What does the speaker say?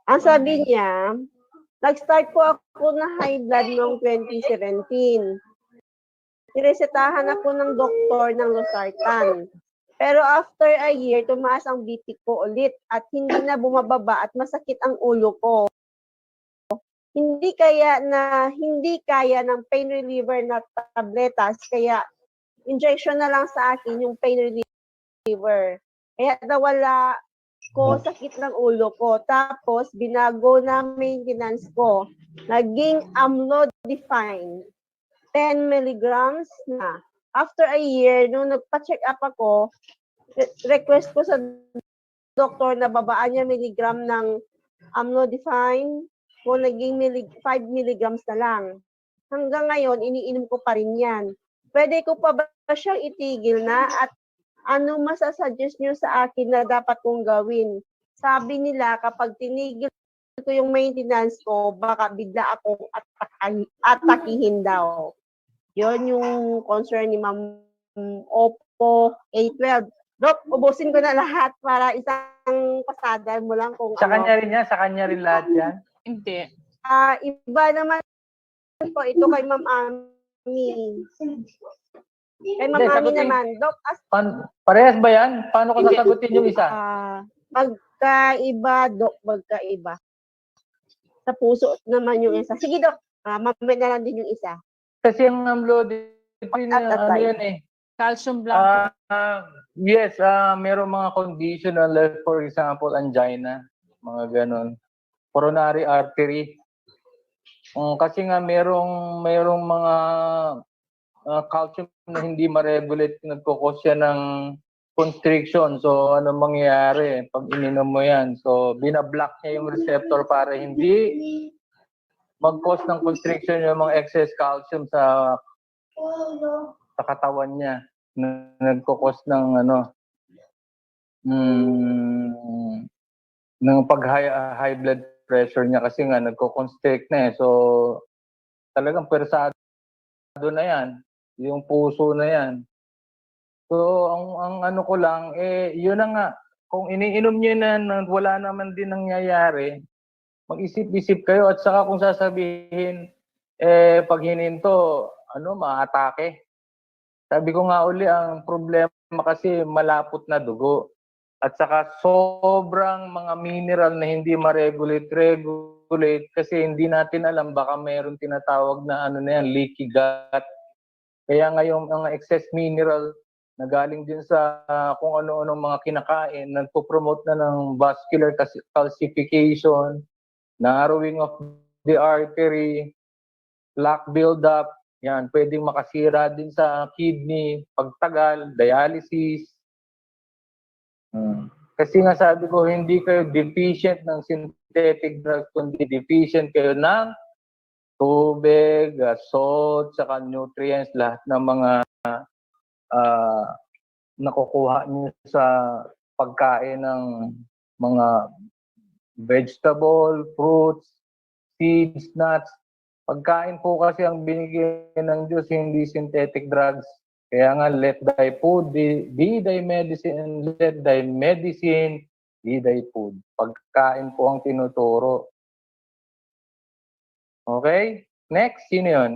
Ang sabi niya, nag-start po ako na high blood noong 2017. Niresetahan ako ng doktor ng losartan. Pero after a year, tumaas ang BP ko ulit at hindi na bumababa at masakit ang ulo ko. Hindi kaya ng pain reliever na tabletas, kaya injection na lang sa akin yung pain reliever. Kaya nawala ko sakit ng ulo ko. Tapos, binago na maintenance ko. Naging amlodipine. 10 milligrams na. After a year, nung nagpa-check up ako, request ko sa doktor na babaan niya milligram ng amlodipine kung naging 5 milligrams na lang. Hanggang ngayon, iniinom ko pa rin yan. Pwede ko pa ba siyang itigil na at ano masasuggest niyo sa akin na dapat kong gawin? Sabi nila, kapag tinigil ko yung maintenance ko, baka bigla akong atakihin daw. Yun yung concern ni Ma'am Oppo A12. Dok, ubusin ko na lahat para isang pasada mo lang kung Sa kanya rin yan? Sa kanya rin lahat yan? Hindi. Iba naman po, ito kay Ma'am Ami. Kay Ma'am Ami naman. Dok, parehas ba yan? Paano ko sasagutin yung isa? Magkaiba, Dok, magkaiba. Sa puso naman yung isa. Sige, Dok, mamaya na lang din yung isa. Kasi yung amlodipine, ano yan eh. Calcium blanco. Yes, merong mga condition, for example, angina, mga ganon. Coronary artery. Kasi nga merong mga calcium na hindi ma-regulate, nagkukos yan ng constriction. So, ano mangyayari pag ininom mo yan? So, binablock niya yung receptor para hindi mag-cause ng constriction yung mga excess calcium sa katawan niya. Nagkukos ng ng high blood pressure niya kasi nga nagko-constrict na eh. So, talagang persado na yan. Yung puso na yan. So, ang ano ko lang, yun na nga. Kung iniinom niyo na wala naman din nangyayari, mag-isip-isip kayo at saka kung sasabihin, pag hininto, maatake. Sabi ko nga uli, ang problema kasi malapot na dugo. At saka sobrang mga mineral na hindi ma-regulate kasi hindi natin alam, baka mayroon tinatawag na leaky gut. Kaya ngayong mga excess mineral na galing din sa kung ano-anong mga kinakain, nagpo-promote na ng vascular calcification, narrowing of the artery, plaque buildup, yan, pwedeng makasira din sa kidney, pagtagal, dialysis. Kasi nga sabi ko, hindi kayo deficient ng synthetic drugs, kundi deficient kayo ng tubig, salt, saka nutrients, lahat ng mga nakukuha niyo sa pagkain ng mga vegetable, fruits, seeds, nuts. Pagkain po kasi ang binigay ng Diyos, hindi synthetic drugs. Kaya nga, let thy food be thy medicine, and let thy medicine be thy food. Pagkain po ang tinuturo. Okay? Next, sino yun?